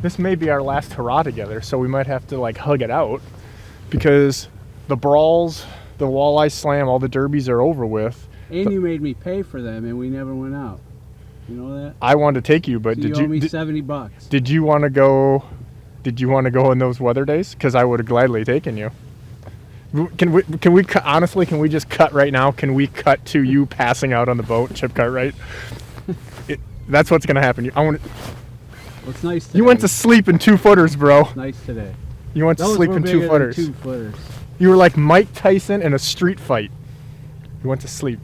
this may be our last hurrah together, so we might have to like hug it out because the brawls, the walleye slam, all the derbies are over with. And you made me pay for them, and we never went out. You know that? I wanted to take you, but So did you you? owe me $70. Did you want to go? Did you want to go on those weather days? Because I would have gladly taken you. Can we honestly? Can we just cut right now? Can we cut to you passing out on the boat, Chip Cartwright? That's what's gonna happen. I want. Well, it's nice today. You went to sleep in 2-footers, bro. It's nice today. You went to Those sleep were in bigger than 2-footers. 2-footers. You were like Mike Tyson in a street fight. You went to sleep.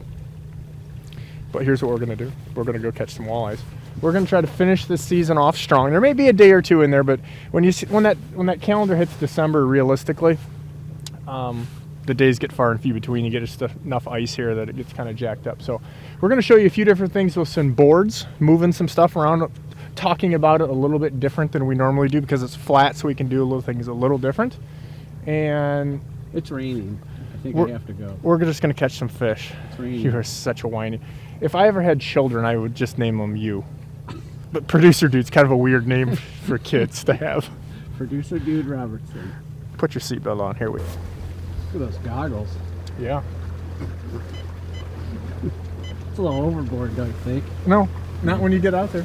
But here's what we're gonna do. We're gonna go catch some walleyes. We're gonna try to finish this season off strong. There may be a day or two in there, but when that calendar hits December, realistically, the days get far and few between. You get just enough ice here that it gets kind of jacked up. So we're gonna show you a few different things with some boards, moving some stuff around, talking about it a little bit different than we normally do because it's flat, so we can do little things a little different. And it's raining. I think I have to go. We're just gonna catch some fish. It's raining. You are such a whiny. If I ever had children, I would just name them you. But producer dude's kind of a weird name for kids to have. Producer dude Robertson. Put your seatbelt on. Here we go. Look at those goggles. Yeah. It's a little overboard, don't you think? No, not when you get out there.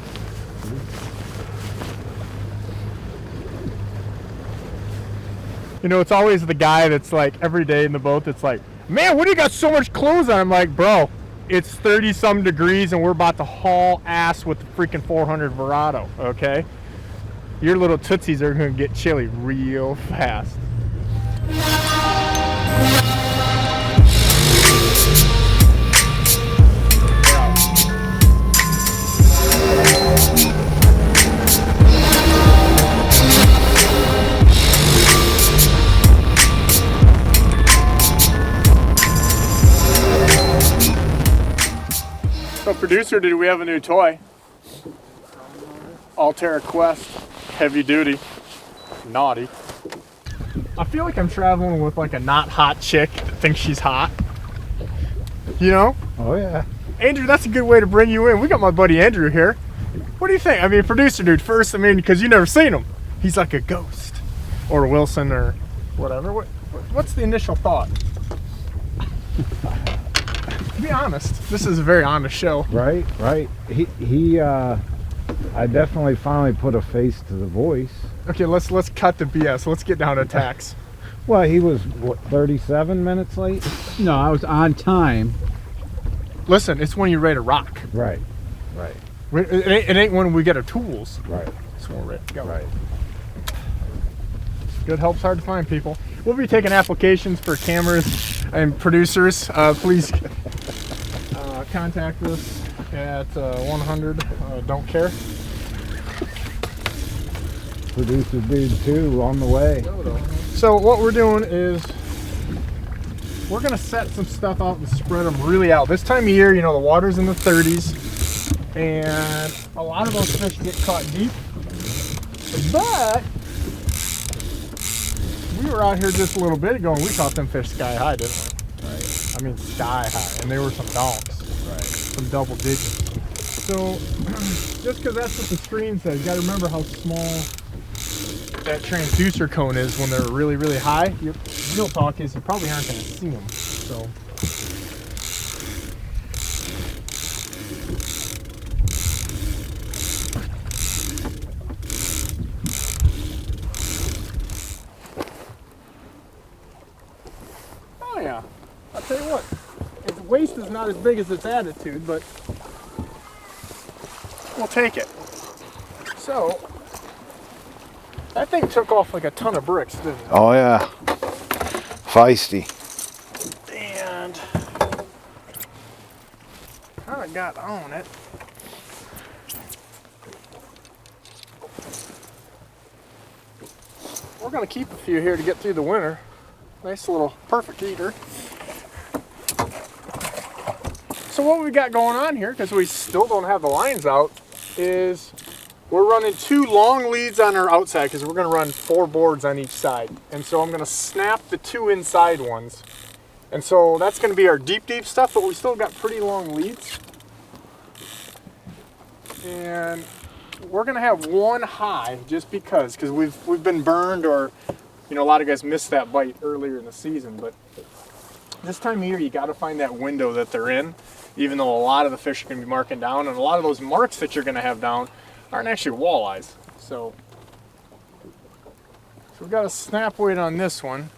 You know, it's always the guy that's like every day in the boat that's like, man, what do you got so much clothes on? I'm like, bro, it's 30-some degrees and we're about to haul ass with the freaking 400 Verado, okay? Your little tootsies are going to get chilly real fast. So producer, did we have a new toy? Altera Quest, heavy duty, naughty. I feel like I'm traveling with like a not hot chick that thinks she's hot. You know? Oh yeah. Andrew, that's a good way to bring you in. We got my buddy Andrew here. What do you think? I mean, producer dude first, I mean, because you never seen him. He's like a ghost. Or Wilson or whatever. What's the initial thought? To be honest, this is a very honest show. Right. I definitely finally put a face to the voice. Okay, let's cut the BS. Let's get down to tax. Well, he was what, 37 minutes late? No, I was on time. Listen, it's when you're ready to rock. Right. It ain't when we get our tools. Right. It's when we're ready to go. Right. Good help's hard to find, people. We'll be taking applications for cameras and producers. Please contact us at 100. Don't care. Producer dude 2 on the way. So what we're doing is we're gonna set some stuff out and spread them really out. This time of year, you know, the water's in the 30s, and a lot of those fish get caught deep. But we were out here just a little bit ago, and we caught them fish sky high, didn't we? Right. I mean, sky high, and they were some donks. Right. Some double digits. So just because that's what the screen says, you got to remember how small that transducer cone is when they're really, really high. Real talk is you probably aren't going to see them. So. Oh yeah, I'll tell you what, its waist is not as big as its attitude, but we'll take it. So, that thing took off like a ton of bricks, didn't it? Oh yeah. Feisty. And kind of got on it. We're going to keep a few here to get through the winter. Nice little perfect eater. So what we got going on here, because we still don't have the lines out, is we're running 2 long leads on our outside because we're going to run 4 boards on each side. And so I'm going to snap the 2 inside ones. And so that's going to be our deep stuff, but we still got pretty long leads. And we're gonna have one high just because we've been burned, or a lot of guys missed that bite earlier in the season. But this time of year, you got to find that window that they're in, even though a lot of the fish are gonna be marking down, and a lot of those marks that you're gonna have down aren't actually walleyes. So we've got a snap weight on this one.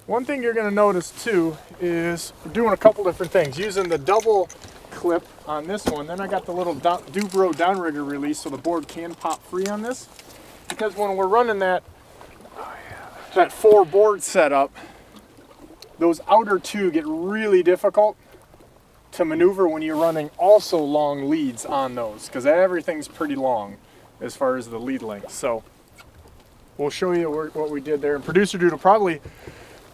One thing you're going to notice too is we're doing a couple different things. Using the double clip on this one, then I got the little Dubro downrigger release so the board can pop free on this. Because when we're running that 4 board setup, those outer 2 get really difficult to maneuver when you're running also long leads on those, because everything's pretty long as far as the lead length. So we'll show you what we did there. And Producer Dude will probably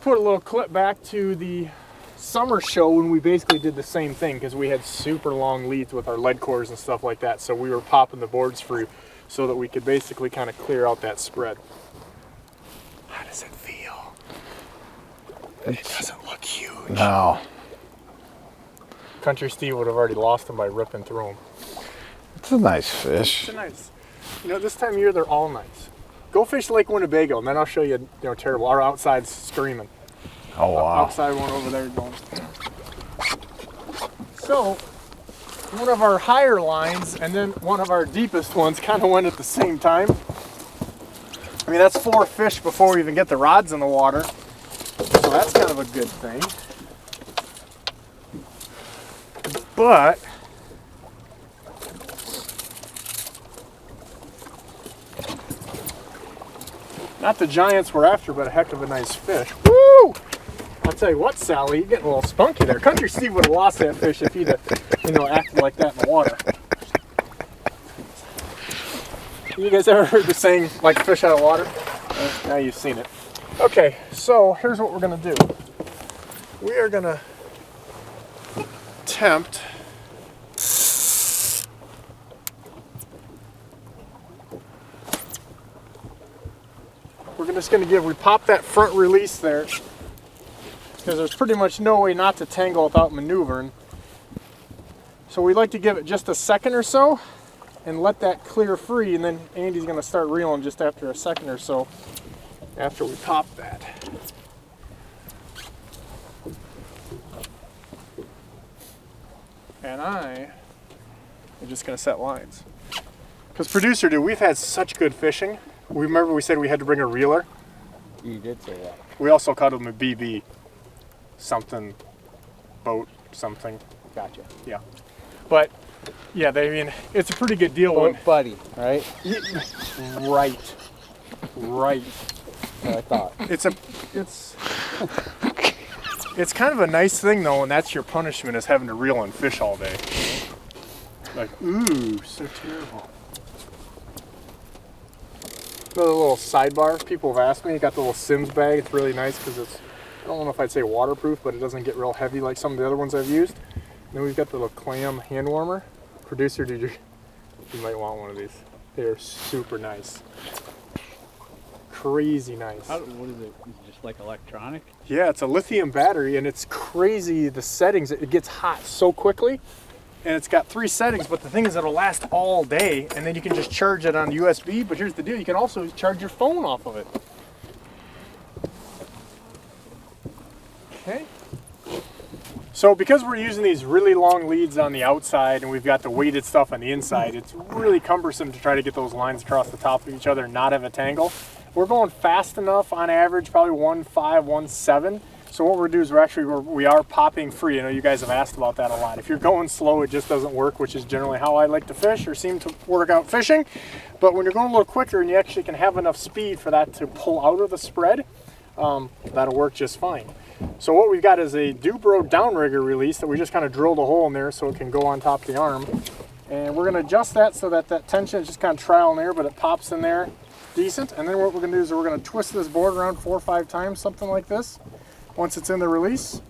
put a little clip back to the summer show when we basically did the same thing, because we had super long leads with our lead cores and stuff like that. So we were popping the boards free so that we could basically kind of clear out that spread. How does it feel? It doesn't look huge. No. Country Steve would have already lost them by ripping through them. It's a nice fish. It's a nice. This time of year they're all nice. Go fish Lake Winnebago, and then I'll show you, terrible. Our outside's screaming. Oh, wow. Outside one over there going. So, one of our higher lines and then one of our deepest ones kind of went at the same time. I mean, that's 4 fish before we even get the rods in the water. So that's kind of a good thing. But not the giants we're after, but a heck of a nice fish. Woo! I'll tell you what, Sally, you're getting a little spunky there. Country Steve would have lost that fish if he'd have, acted like that in the water. You guys ever heard the saying, like a fish out of water? Now you've seen it. Okay, so here's what we're gonna do. We are gonna tempt we pop that front release there, because there's pretty much no way not to tangle without maneuvering. So we like to give it just a second or so and let that clear free, and then Andy's going to start reeling just after a second or so after we pop that. And I am just going to set lines. Because Producer Dude, we've had such good fishing. Remember we said we had to bring a reeler? You did say that. We also caught him a BB. Something. Boat. Something. Gotcha. Yeah. But, yeah, it's a pretty good deal. Boat buddy, right? Right. Right. What I thought. It's kind of a nice thing, though, and that's your punishment, is having to reel and fish all day. Like, ooh, so terrible. Another little sidebar. People have asked me. Got the little Sims bag. It's really nice because it's, I don't know if I'd say waterproof, but it doesn't get real heavy like some of the other ones I've used. And then we've got the little clam hand warmer. Producer, you might want one of these. They're super nice. Crazy nice. What is it? Is it just like electronic? Yeah, it's a lithium battery, and it's crazy the settings. It gets hot so quickly. And it's got 3 settings, but the thing is it'll last all day, and then you can just charge it on USB. But here's the deal, you can also charge your phone off of it. Okay. So because we're using these really long leads on the outside and we've got the weighted stuff on the inside, it's really cumbersome to try to get those lines across the top of each other and not have a tangle. We're going fast enough on average, probably 1.5, 1.7. So what we're doing is we are popping free. I know you guys have asked about that a lot. If you're going slow, it just doesn't work, which is generally how I like to fish or seem to work out fishing. But when you're going a little quicker and you actually can have enough speed for that to pull out of the spread, that'll work just fine. So what we've got is a Dubro downrigger release that we just kind of drilled a hole in there so it can go on top of the arm. And we're going to adjust that so that that tension is just kind of trial and error, but it pops in there decent. And then what we're going to do is we're going to twist this board around 4 or 5 times, something like this, once it's in the release.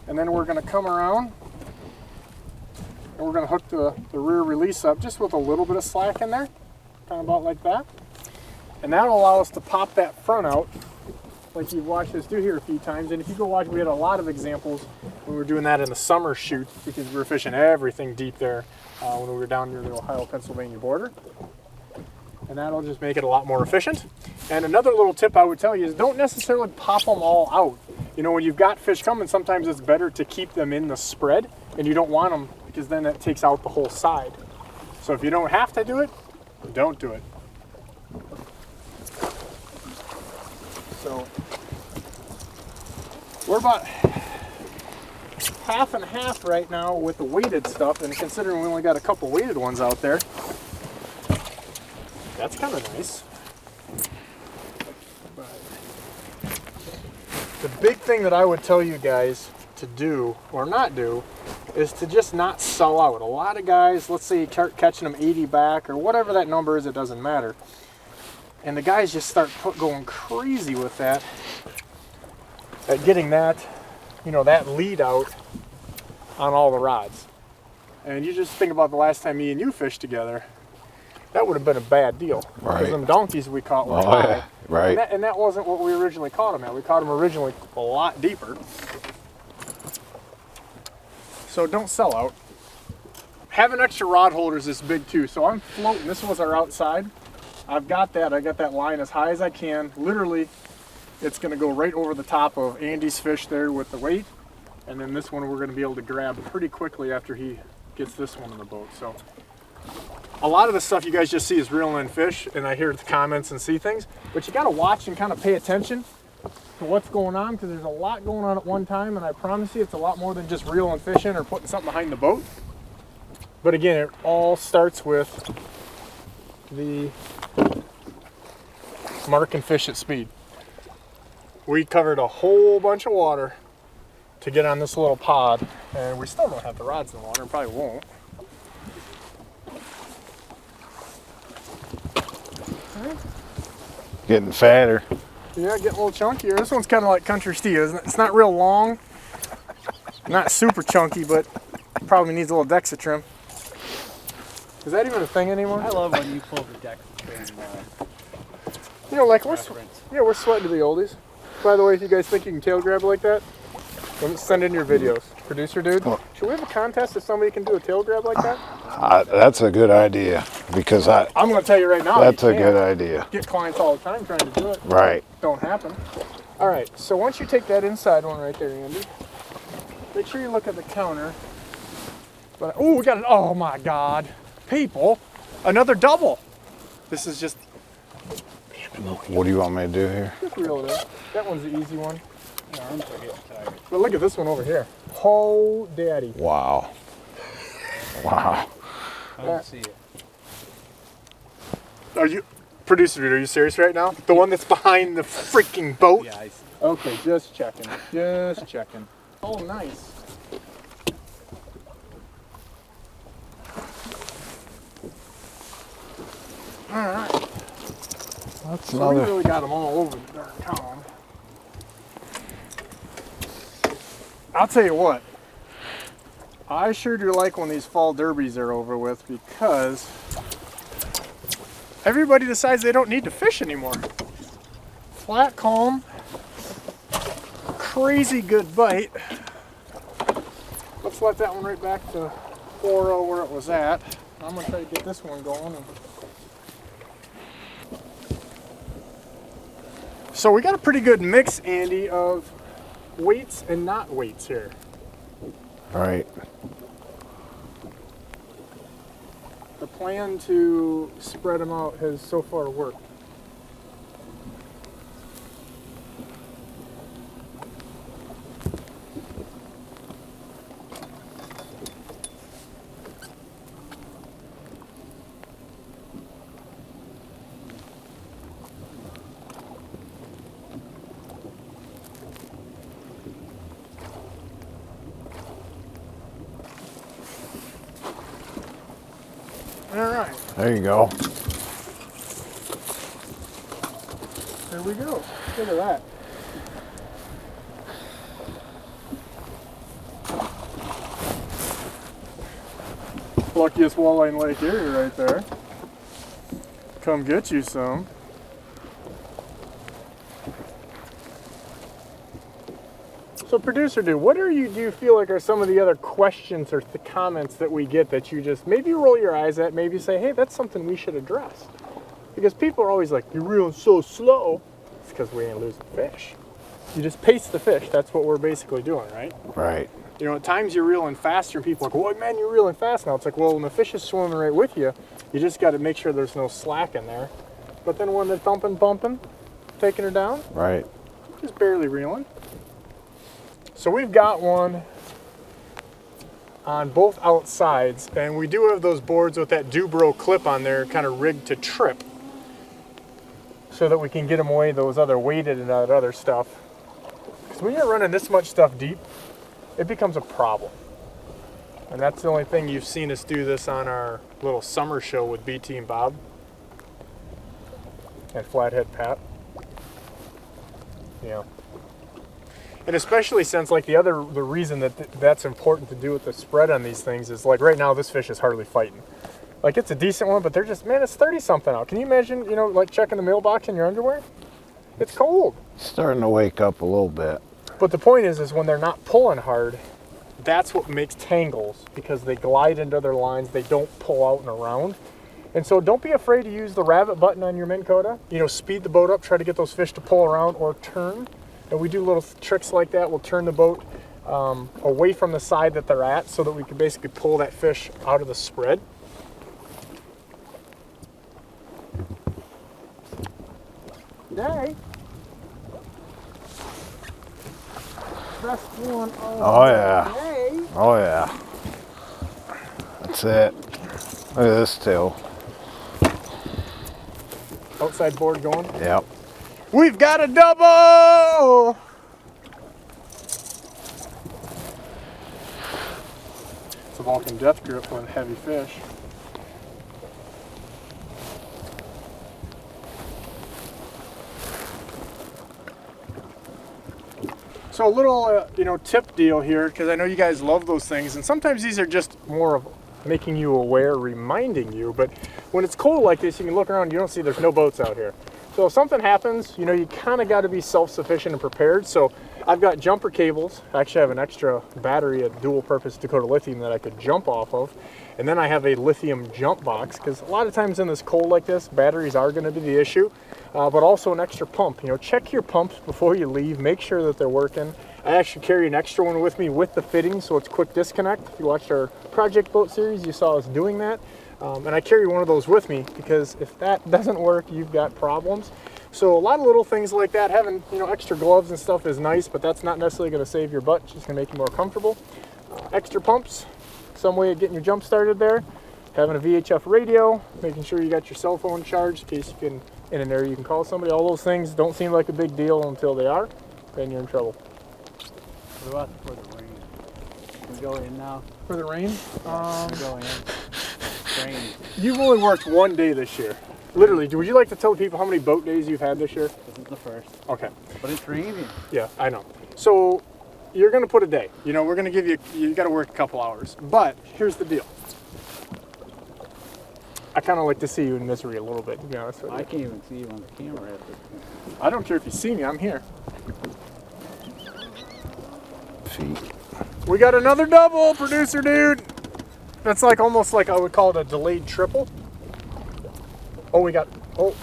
And then we're going to come around and we're going to hook the rear release up just with a little bit of slack in there, kind of about like that. And that'll allow us to pop that front out like you've watched us do here a few times. And if you go watch, we had a lot of examples when we were doing that in the summer shoot, because we were fishing everything deep there when we were down near the Ohio-Pennsylvania border. And that'll just make it a lot more efficient. And another little tip I would tell you is don't necessarily pop them all out. You know, when you've got fish coming, sometimes it's better to keep them in the spread, and you don't want them because then that takes out the whole side. So if you don't have to do it, don't do it. So we're about half and half right now with the weighted stuff, and considering we only got a couple weighted ones out there, that's kind of nice. But the big thing that I would tell you guys to do or not do is to just not sell out. A lot of guys, let's say you start catching them 80 back or whatever that number is, it doesn't matter. And the guys just start going crazy with that, at getting that, you know, that lead out on all the rods. And you just think about the last time me and you fished together, that would have been a bad deal. Right. Because them donkeys we caught were high. Yeah. Right. And that wasn't what we originally caught them at. We caught them originally a lot deeper. So don't sell out. Having extra rod holders is big too. So I'm floating. This was our outside. I've got that. I got that line as high as I can. Literally, it's going to go right over the top of Andy's fish there with the weight. And then this one we're going to be able to grab pretty quickly after he gets this one in the boat. So a lot of the stuff you guys just see is reeling in fish, and I hear the comments and see things. But you got to watch and kind of pay attention to what's going on, because there's a lot going on at one time, and I promise you it's a lot more than just reeling fish in or putting something behind the boat. But again, it all starts with the marking fish at speed. We covered a whole bunch of water to get on this little pod, and we still don't have the rods in the water and probably won't. Getting fatter. Yeah, getting a little chunkier. This one's kind of like country steel, isn't it? It's not real long, not super chunky, but probably needs a little Dexatrim. Is that even a thing anymore? I love when you pull the deck. You know, like we're sweating to the oldies. By the way, if you guys think you can tail grab like that, let me send in your videos. Producer dude, should we have a contest if somebody can do a tail grab like that? That's a good idea, because I'm going to tell you right now. That's a good idea. Get clients all the time trying to do it. Right. Don't happen. All right, so once you take that inside one right there, Andy, make sure you look at the counter. But oh, we got it. Oh my God, people, another double. This is just. What do you want me to do here? Just reel it in. That one's the easy one. But look at this one over here. Oh, daddy. Wow. Wow. I don't see it. Are you, producer dude, are you serious right now? The one that's behind the freaking boat? Yeah, I see. Okay, just checking. Just checking. Oh, nice. All right. That's So we really got them all over the darn column. I'll tell you what. I sure do like when these fall derbies are over with, because everybody decides they don't need to fish anymore. Flat, calm, crazy good bite. Let's let that one right back to 4-0 where it was at. I'm going to try to get this one going. So we got a pretty good mix, Andy, of weights and not weights here. Right. The plan to spread them out has so far worked. All right. There you go. There we go. Look at that. Luckiest walleye in Lake Erie right there. Come get you some. So producer dude, do you feel like are some of the other questions or the comments that we get that you just maybe roll your eyes at, maybe say, hey, that's something we should address? Because people are always like, you're reeling so slow. It's because we ain't losing fish. You just pace the fish. That's what we're basically doing, right? Right. You know, at times you're reeling faster and people are like, well, man, you're reeling fast now. It's like, well, when the fish is swimming right with you, you just got to make sure there's no slack in there. But then when they're thumping, bumping, taking her down, Right. just barely reeling. So we've got one on both outsides, and we do have those boards with that Dubro clip on there kind of rigged to trip so that we can get them away, those other weighted and that other stuff. Because when you're running this much stuff deep, it becomes a problem. And that's the only thing you've seen us do this on our little summer show with BT and Bob and Flathead Pat. Yeah. And especially since like the reason that's important to do with the spread on these things is like right now this fish is hardly fighting. Like it's a decent one, but they're just, man, it's 30 something out. Can you imagine, you know, like checking the mailbox in your underwear? It's cold. Starting to wake up a little bit. But the point is when they're not pulling hard, that's what makes tangles, because they glide into their lines, they don't pull out and around. And so don't be afraid to use the rabbit button on your Minn Kota. You know, speed the boat up, try to get those fish to pull around or turn. And we do little tricks like that. We'll turn the boat away from the side that they're at so that we can basically pull that fish out of the spread. Day. Best one of Oh, yeah. the day. Oh, yeah. That's it. Look at this tail. Outside board going. Yep. We've got a double! It's a Vulcan death grip with heavy fish. So a little, you know, tip deal here, because I know you guys love those things, and sometimes these are just more of making you aware, reminding you, but when it's cold like this, you can look around, you don't see there's no boats out here. So if something happens, you know, you kind of got to be self-sufficient and prepared. So I've got jumper cables. I actually have an extra battery, a dual-purpose Dakota lithium that I could jump off of. And then I have a lithium jump box, because a lot of times in this cold like this, batteries are going to be the issue, but also an extra pump. You know, check your pumps before you leave. Make sure that they're working. I actually carry an extra one with me with the fittings, so it's quick disconnect. If you watched our Project Boat series, you saw us doing that. And I carry one of those with me, because if that doesn't work, you've got problems. So a lot of little things like that, having, you know, extra gloves and stuff is nice, but that's not necessarily going to save your butt. It's just going to make you more comfortable. Extra pumps, some way of getting your jump started there. Having a VHF radio, making sure you got your cell phone charged in case you can, in an area you can call somebody. All those things don't seem like a big deal until they are, then you're in trouble. What about for the rain? Can we go in now? For the rain? Go in. Rain. You've only worked one day this year. Literally, would you like to tell people how many boat days you've had this year? This is the first. Okay. But it's raining. Yeah, I know. So you're going to put a day. You know, we're going to give you got to work a couple hours. But here's the deal. I kind of like to see you in misery a little bit, to be honest with you. I can't even see you on the camera at this point. I don't care if you see me, I'm here. Feet. We got another double, producer dude. That's like almost like I would call it a delayed triple. Oh, we got it.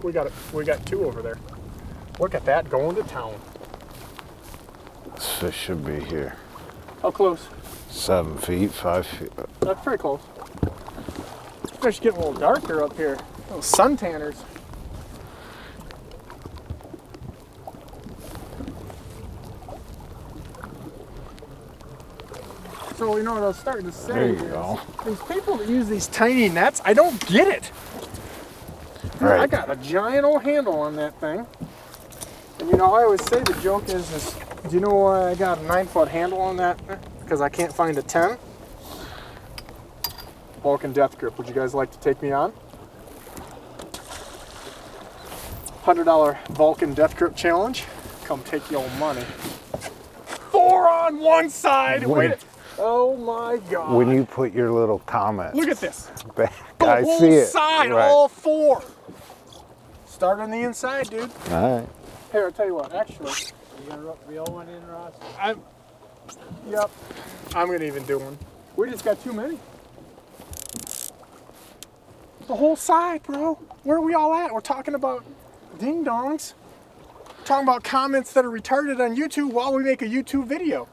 We got two over there. Look at that, going to town. This fish should be here. How close? 7 feet, 5 feet. That's pretty close. This fish getting a little darker up here. Little suntanners. So, you know what I was starting to say There you is, go. these people that use these tiny nets, I don't get it. Dude, Right. I got a giant old handle on that thing. And you know, I always say the joke is do you know why I got a 9-foot handle on that? Because I can't find a 10. Vulcan death grip. Would you guys like to take me on? $100 Vulcan death grip challenge. Come take your money. 4 on one side. Wait. Oh my God. When you put your little comments Look at this. back, The I whole see it. side, Right. all 4. Start on the inside, dude. All right. Here, I'll tell you what, actually, gonna reel one in, Ross? Yep. I'm gonna even do one. We just got too many. The whole side, bro. Where are we all at? We're talking about ding dongs. We're talking about comments that are retarded on YouTube while we make a YouTube video.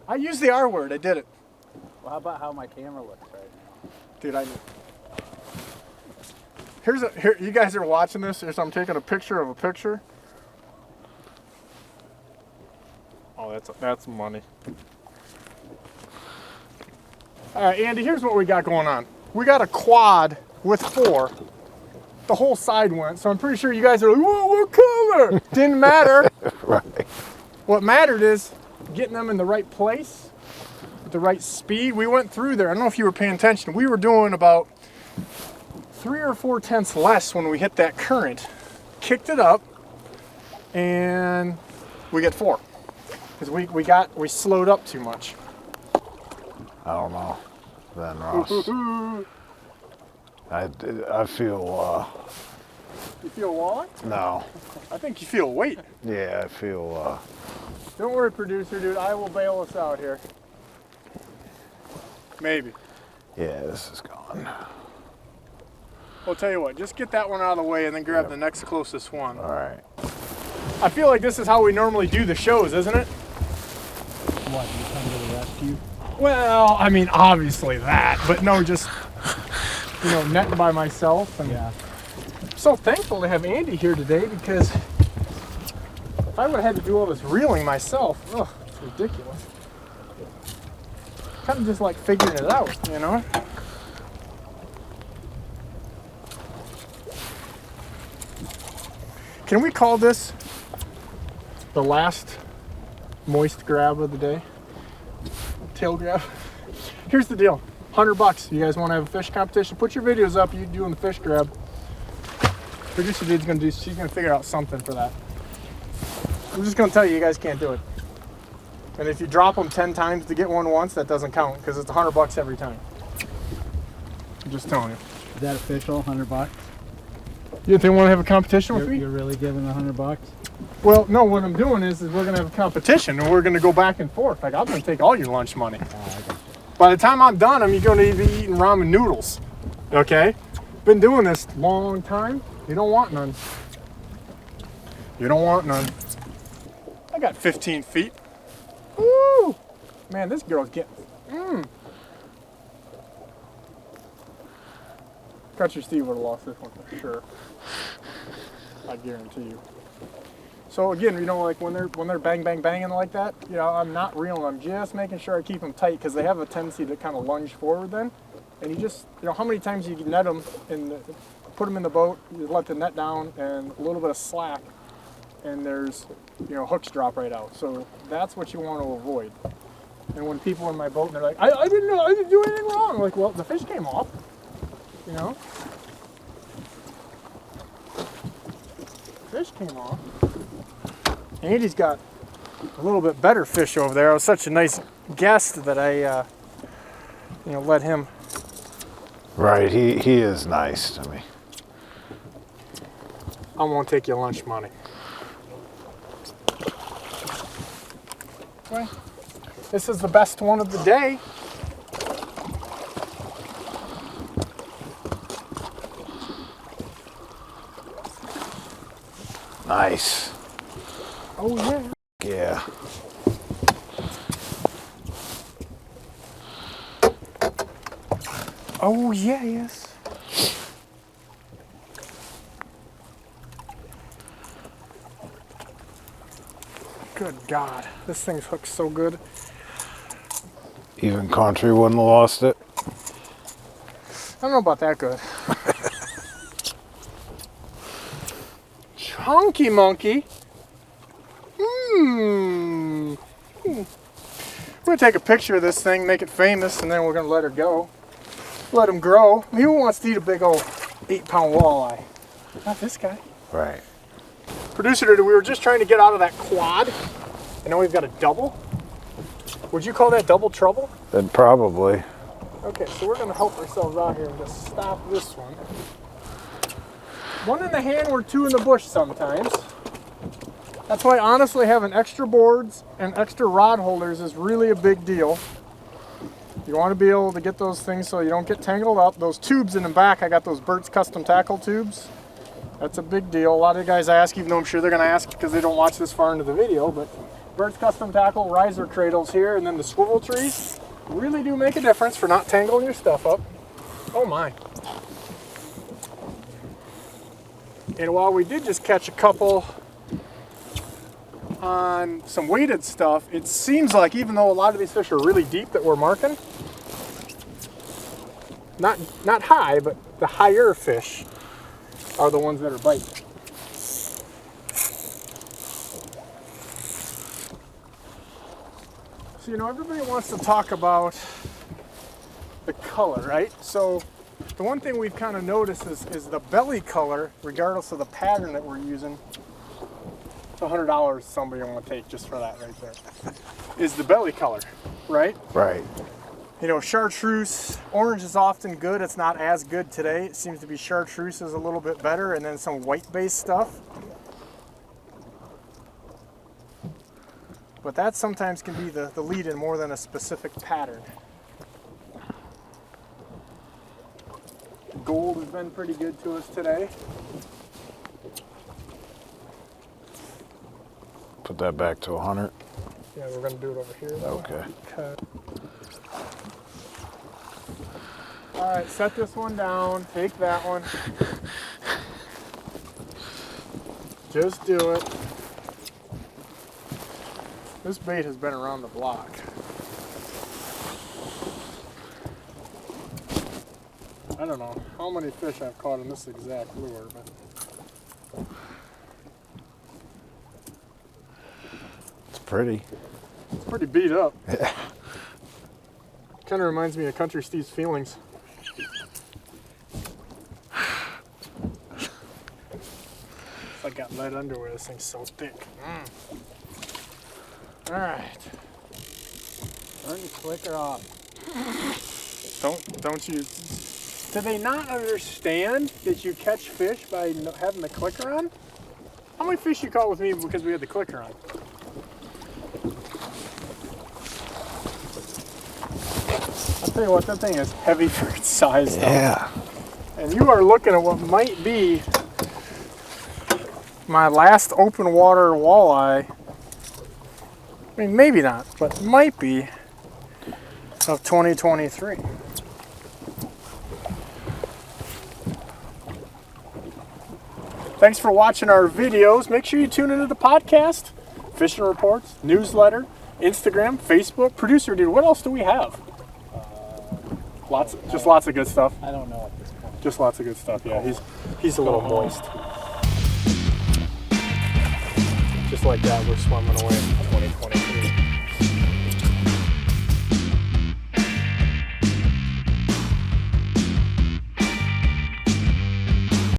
I used the R word. I did it. Well, how about how my camera looks right now? Dude, I knew. Here, you guys are watching this. So I'm taking a picture of a picture. Oh, that's money. All right, Andy, here's what we got going on. We got a quad with 4. The whole side went, so I'm pretty sure you guys are like, whoa, what color? Didn't matter. Right. What mattered is getting them in the right place, at the right speed. We went through there. I don't know if you were paying attention. We were doing about 3 or 4 tenths less when we hit that current. Kicked it up, and we get 4. Because we slowed up too much. I don't know. Then Ross, I feel. You feel walleye? No. I think you feel weight. Yeah, I feel. Don't worry, producer dude. I will bail us out here. Maybe. Yeah, this is gone. I'll tell you what. Just get that one out of the way and then grab the next closest one. All right. I feel like this is how we normally do the shows, isn't it? What, you come to the rescue? Well, I mean, obviously that, but no, just, netting by myself. And Yeah. I'm so thankful to have Andy here today because if I would have had to do all this reeling myself, it's ridiculous. Kind of just like figuring it out, you know? Can we call this the last moist grab of the day? Tail grab. Here's the deal. $100. You guys want to have a fish competition? Put your videos up. You doing the fish grab. Producer dude's gonna do. She's gonna figure out something for that. I'm just gonna tell you, you guys can't do it. And if you drop them 10 times to get one once, that doesn't count because it's $100 every time. I'm just telling you. Is that official? $100? You think want to have a competition with me? You're really giving $100? Well, no. What I'm doing is we're gonna have a competition and we're gonna go back and forth. Like I'm gonna take all your lunch money. By the time I'm done, I'm gonna be eating ramen noodles. Okay? Been doing this a long time. You don't want none. You don't want none. I got 15 feet. Woo! Man, this girl's getting. Country Steve would have lost this one for sure. I guarantee you. So again, like when they're bang bang banging like that, I'm not reeling. I'm just making sure I keep them tight because they have a tendency to kind of lunge forward then. And you just, how many times you can net them and put them in the boat, you let the net down and a little bit of slack, and there's, hooks drop right out. So that's what you want to avoid. And when people are in my boat and they're like, I didn't know, I didn't do anything wrong. I'm like, well, the fish came off. Fish came off. Andy's got a little bit better fish over there. I was such a nice guest that I, let him. Right, he is nice to me. I won't take your lunch money. Okay. This is the best one of the day. Nice. Oh yeah. Yeah. Oh yeah, yes. Good God, this thing's hooked so good. Even Country wouldn't have lost it. I don't know about that good. Chunky monkey. We're gonna take a picture of this thing, make it famous, and then we're gonna let her go. Let him grow. Who wants to eat a big old 8-pound walleye? Not this guy. Right. Producer, we were just trying to get out of that quad, and now we've got a double. Would you call that double trouble? Then probably. Okay, so we're gonna help ourselves out here and just stop this one. One in the hand or 2 in the bush sometimes. That's why honestly having extra boards and extra rod holders is really a big deal. You want to be able to get those things so you don't get tangled up. Those tubes in the back, I got those Bert's custom tackle tubes. That's a big deal. A lot of guys ask, even though I'm sure they're going to ask because they don't watch this far into the video, but Bert's custom tackle riser cradles here and then the swivel trees really do make a difference for not tangling your stuff up. Oh my. And while we did just catch a couple on some weighted stuff, it seems like even though a lot of these fish are really deep that we're marking, not high, but the higher fish are the ones that are biting. So, you know, everybody wants to talk about the color, right? So the one thing we've kind of noticed is the belly color, regardless of the pattern that we're using. It's $100 somebody want to take just for that right there. Is the belly color, right? Right. You know, chartreuse, orange is often good. It's not as good today. It seems to be chartreuse is a little bit better, and then some white-based stuff. But that sometimes can be the lead in more than a specific pattern. Gold has been pretty good to us today. Put that back to 100. Yeah, we're going to do it over here, though. Okay. All right, set this one down. Take that one. Just do it. This bait has been around the block. I don't know how many fish I've caught in this exact lure, but It's pretty. it's pretty beat up. Yeah. Kind of reminds me of Country Steve's Feelings. It's like got lead underwear. This thing's so thick. All right. Turn the clicker off. Don't you? Do they not understand that you catch fish by having the clicker on? How many fish you caught with me because we had the clicker on? I'll tell you what, that thing is heavy for its size. Yeah. Though. And you are looking at what might be my last open water walleye. I mean, maybe not, but might be of 2023. Thanks for watching our videos. Make sure you tune into the podcast, fishing reports, newsletter, Instagram, Facebook. Producer dude, what else do we have? Lots of good stuff. I don't know at this point. Just lots of good stuff. Yeah, he's a little moist. Just like that, we're swimming away.